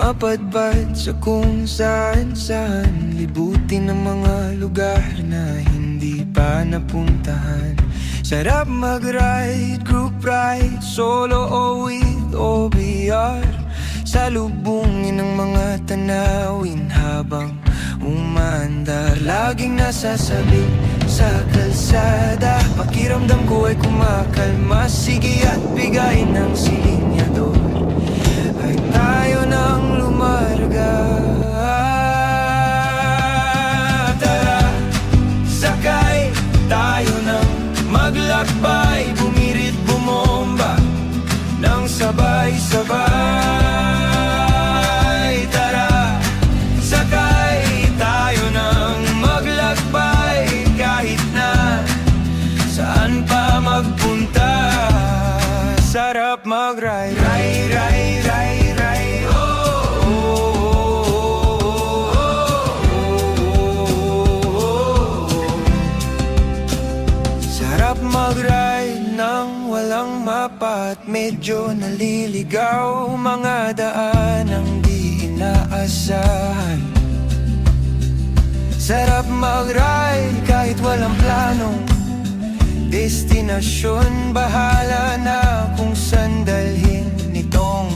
mapadpad sa kung saan-saan, libutin ang mga lugar na hindi pa napuntahan. Sarap mag-ride, group ride, solo o with OBR, salubungin ang mga tanawin habang umaandar. Laging nasasabi sa kalsada, pakiramdam ko ay kumakalma. Sige at bigay ng silinyador, ay tayo nang lumarga. Tara, sakay tayo nang maglakbay, bumirit bumomba nang sabay-sabay. Tara, sakay tayo nang maglakbay, kahit na saan pa magpunta. Sarap mag-ride, ride, ride, ride, ride. Oh, oh, oh, oh, oh. Sarap mag-ride nang walang mapa at medyo naliligaw, mga daan ang di inaasahan. Sarap mag-ride kahit walang planong destinasyon, bahala na kung saan dalhin nitong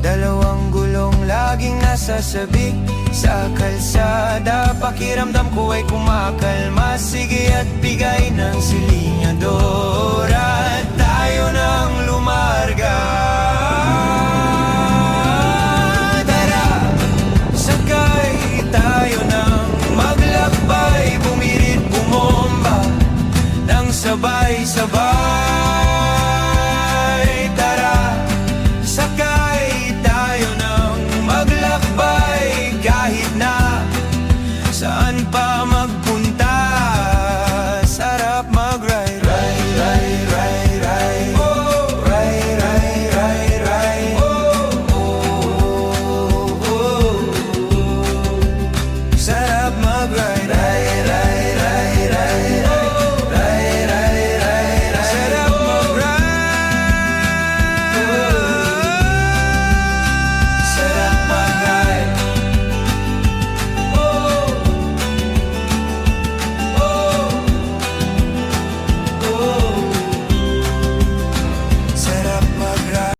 dalawang gulong. Laging nasasabik sa kalsada, pakiramdam ko ay kumakalma. Sige at bigay ng silinyador, at tayo nang lumarga.